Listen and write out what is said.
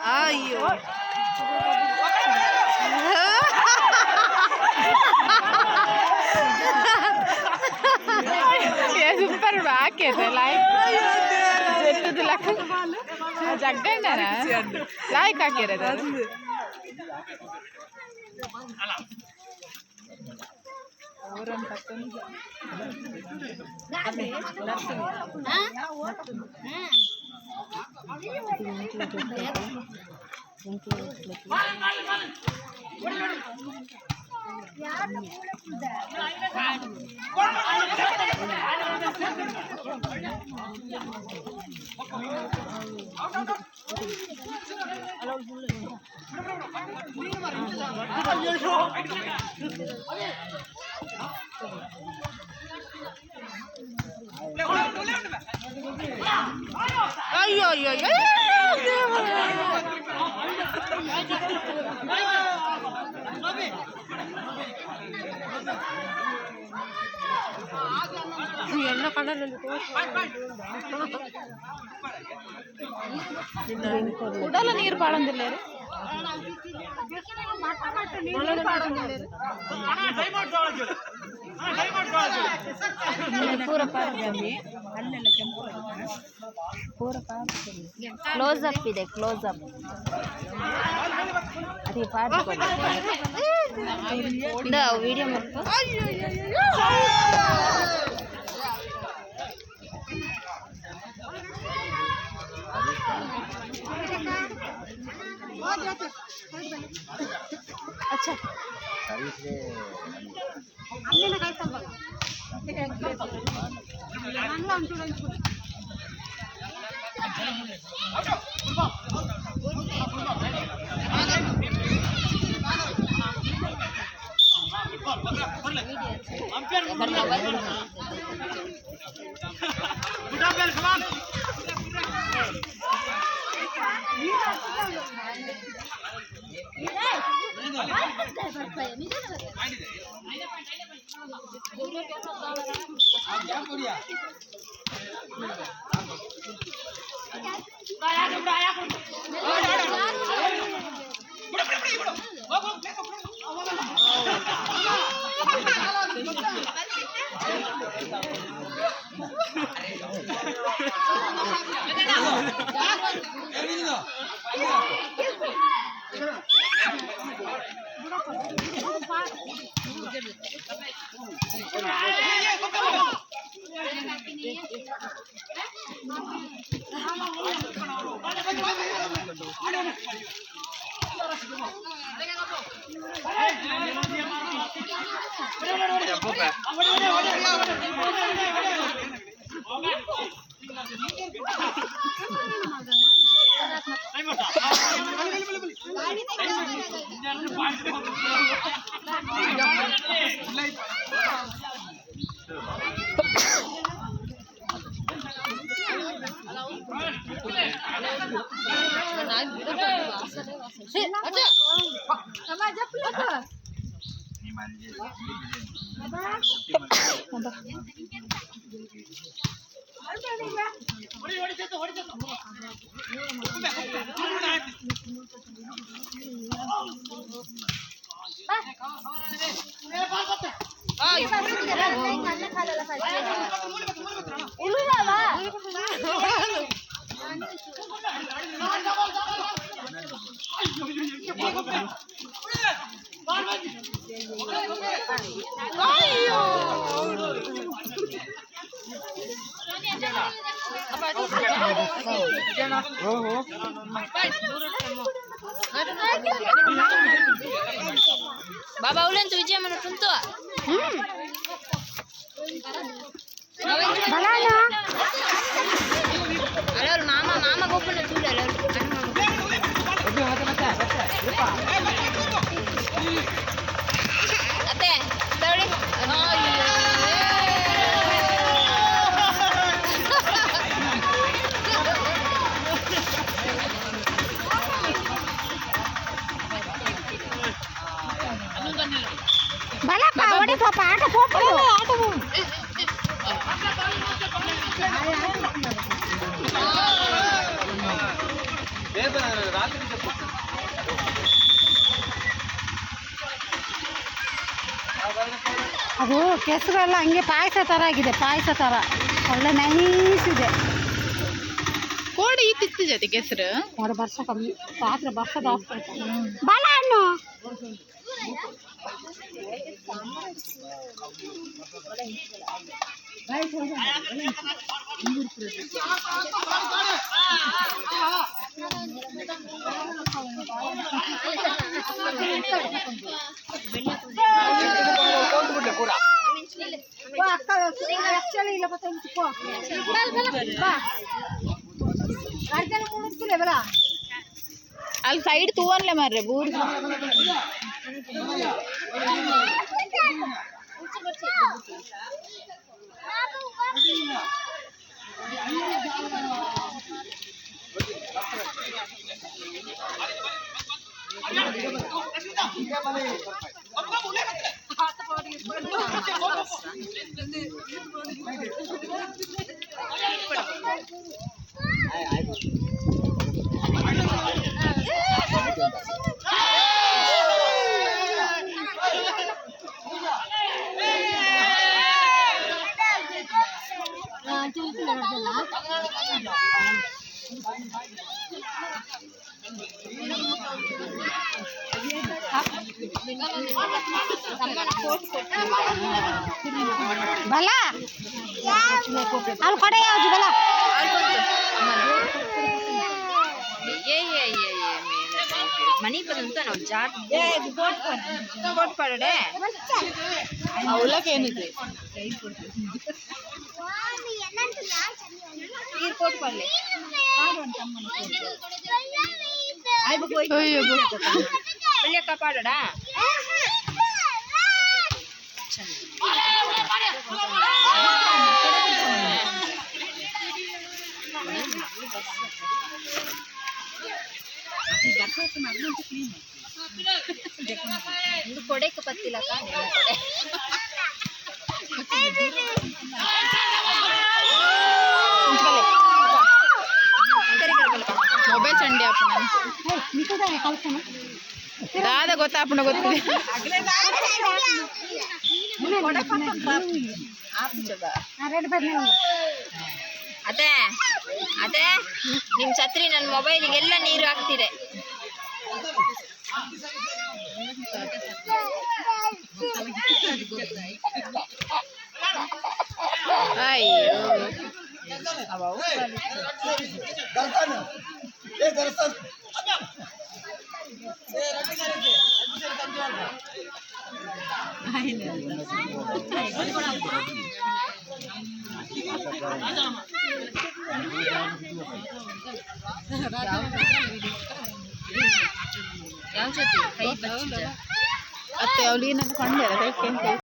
ಅಯ್ಯೋ super ಹಾಕೈತೆ like Jagganna like ಹಾಕಿರೋದು ಅಯ್ಯೋ ಅಯ್ಯೋ ಎಲ್ಲ ಕಣ್ಣಲ್ಲಿ ಉಡಲ್ಲ ನೀರು ಪಾಡಂದಿಲ್ಲ ಪೂರ ಅಲ್ಲೆಲ್ಲ ಕೆಂಪು ಪೂರ ಕ್ಲೋಸ್ ಅಪ್ ಇದೆ ಕ್ಲೋಸ್ ಅಪ್ ಅದೇ ಪಾಠ ವಿಡಿಯೋ ಮಾಡ್ಕೊ अच्छा Baba ulen tu ije mana tuntu. Banana. Alor mama gopun tu alor. Abe hata mata. Ate. ಬಲಪ್ಪ ಹೊಡಿ ಪಾಪ ಆಟ ಹೋಗ್ಬಿಡು ಆಟ ಅದು ಕೆಸರೆಲ್ಲ ಹಂಗೆ ಪಾಯಸ ಥರ ಆಗಿದೆ ಪಾಯಸ ಥರ ಒಳ್ಳೆ ನೈಸ್ ಇದೆ ಕೋಡಿ ಇತ್ತಿತ್ತು ಜೊತೆ ಕೆಸರು ನೋಡಿ ವರ್ಷ ಕಮ್ಮಿ ರಾತ್ರಿ ವರ್ಷ ಜಾಸ್ತಿ ಬಾಳ ಹಣ್ಣು ಅಲ್ಲಿ ಸೈಡ್ ತೂವನ್ಲೆ ಮಾರ್ರೆ ಬೂರ್ ಬಲ ಅಲ್ಲಿ ಕೊಡೆ ಯಾವ್ದು ಬಲ ಮನಿ ಬಂದಂತ ನಾವು ಜಾಟ್ ಕೋಟ್ ಪಡಡೆ ಅವಲಕ್ಕೇನಿದೆ ನೀರು ಕೋಟ್ ಪಡಲೆ ಒಳ್ಳೆ ಕಾಪಾಡಡಾ ಇದು ಕೊಡೆಕ್ಕೆ ಪತ್ತಿಲ್ಲ ಕೊಡೆ ಮೊಬೈಲ್ ಚಂಡಿ ಆಪಣ ದಾದ ಗೊತ್ತಾಪಣ ಗೊತ್ತಿದೆ ಅದೇ ಅದೇ ನಿಮ್ ಛತ್ರಿ ನನ್ನ ಮೊಬೈಲಿಗೆಲ್ಲ ನೀರು ಹಾಕ್ತಿದೆ ಅಯ್ಯೋ ಯಾವ ಜೊತೆ ಕೈ ಬಚ್ಚಿದ ಅತ್ತೆ ಅವಳಿ ನನ್ನ ಕೊಂಡೆ ಕೈ